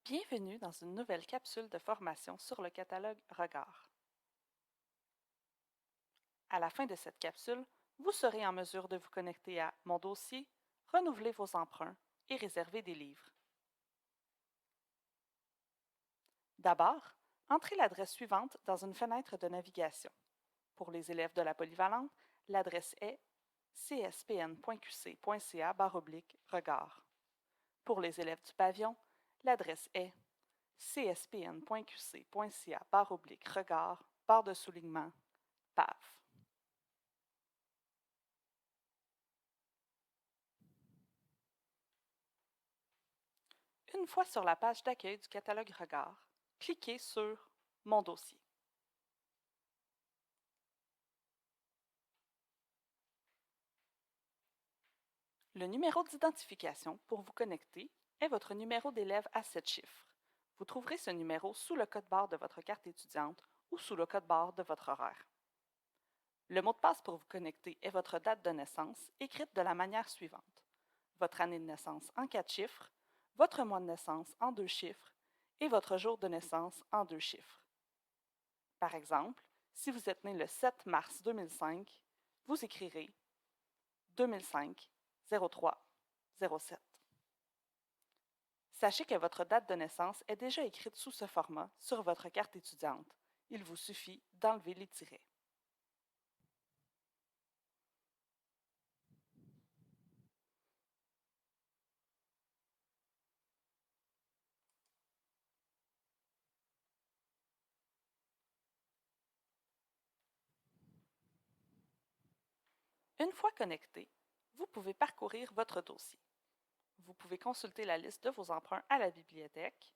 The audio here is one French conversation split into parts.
Bienvenue dans une nouvelle capsule de formation sur le catalogue Regard. À la fin de cette capsule, vous serez en mesure de vous connecter à Mon dossier, renouveler vos emprunts et réserver des livres. D'abord, entrez l'adresse suivante dans une fenêtre de navigation. Pour les élèves de la polyvalente, l'adresse est cspn.qc.ca/regard. Pour les élèves du pavillon, l'adresse est cspn.qc.ca/regard, barre de soulignement, PAV. Une fois sur la page d'accueil du catalogue Regard, cliquez sur Mon dossier. Le numéro d'identification pour vous connecter est votre numéro d'élève à 7 chiffres. Vous trouverez ce numéro sous le code-barre de votre carte étudiante ou sous le code-barre de votre horaire. Le mot de passe pour vous connecter est votre date de naissance, écrite de la manière suivante: votre année de naissance en 4 chiffres, votre mois de naissance en 2 chiffres et votre jour de naissance en 2 chiffres. Par exemple, si vous êtes né le 7 mars 2005, vous écrirez 2005 03 07. Sachez que votre date de naissance est déjà écrite sous ce format sur votre carte étudiante. Il vous suffit d'enlever les tirets. Une fois connecté, vous pouvez parcourir votre dossier. Vous pouvez consulter la liste de vos emprunts à la bibliothèque.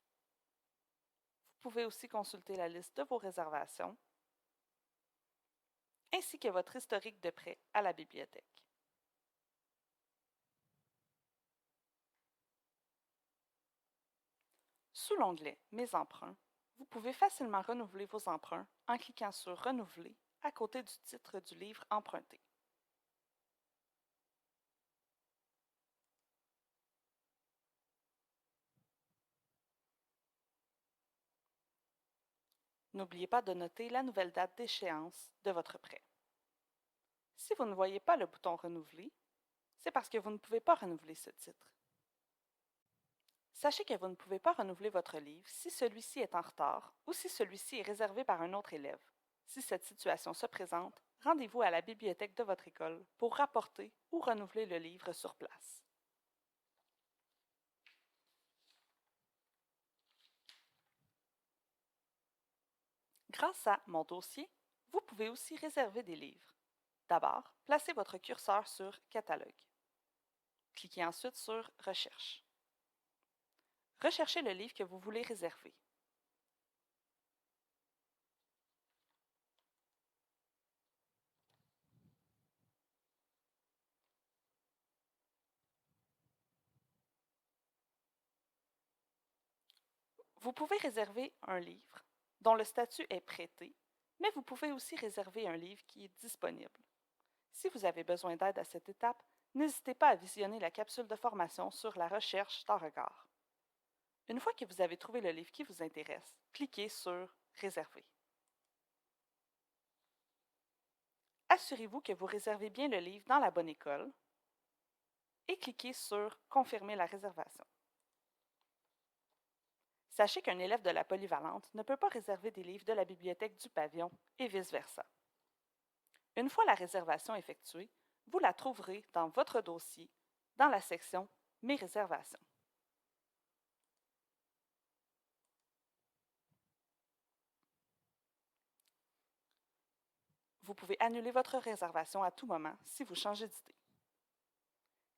Vous pouvez aussi consulter la liste de vos réservations, ainsi que votre historique de prêt à la bibliothèque. Sous l'onglet Mes emprunts, vous pouvez facilement renouveler vos emprunts en cliquant sur Renouveler à côté du titre du livre emprunté. N'oubliez pas de noter la nouvelle date d'échéance de votre prêt. Si vous ne voyez pas le bouton Renouveler, c'est parce que vous ne pouvez pas renouveler ce titre. Sachez que vous ne pouvez pas renouveler votre livre si celui-ci est en retard ou si celui-ci est réservé par un autre élève. Si cette situation se présente, rendez-vous à la bibliothèque de votre école pour rapporter ou renouveler le livre sur place. Grâce à Mon dossier, vous pouvez aussi réserver des livres. D'abord, placez votre curseur sur Catalogue. Cliquez ensuite sur Recherche. Recherchez le livre que vous voulez réserver. Vous pouvez réserver un livre dont le statut est prêté, mais vous pouvez aussi réserver un livre qui est disponible. Si vous avez besoin d'aide à cette étape, n'hésitez pas à visionner la capsule de formation sur la recherche dans Regard. Une fois que vous avez trouvé le livre qui vous intéresse, cliquez sur Réserver. Assurez-vous que vous réservez bien le livre dans la bonne école et cliquez sur Confirmer la réservation. Sachez qu'un élève de la polyvalente ne peut pas réserver des livres de la bibliothèque du pavillon et vice-versa. Une fois la réservation effectuée, vous la trouverez dans votre dossier, dans la section Mes réservations. Vous pouvez annuler votre réservation à tout moment si vous changez d'idée.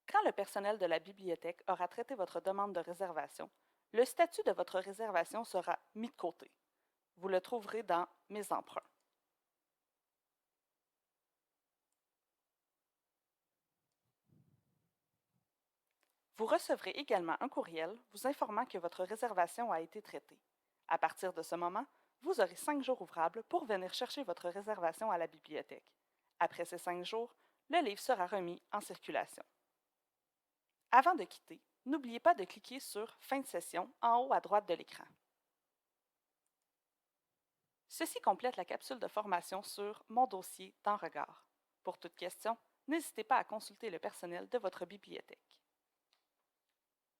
Quand le personnel de la bibliothèque aura traité votre demande de réservation, le statut de votre réservation sera mis de côté. Vous le trouverez dans Mes emprunts. Vous recevrez également un courriel vous informant que votre réservation a été traitée. À partir de ce moment, vous aurez 5 jours ouvrables pour venir chercher votre réservation à la bibliothèque. Après ces 5 jours, le livre sera remis en circulation. Avant de quitter, N'oubliez pas de cliquer sur Fin de session en haut à droite de l'écran. Ceci complète la capsule de formation sur Mon dossier dans Regard. Pour toute question, n'hésitez pas à consulter le personnel de votre bibliothèque.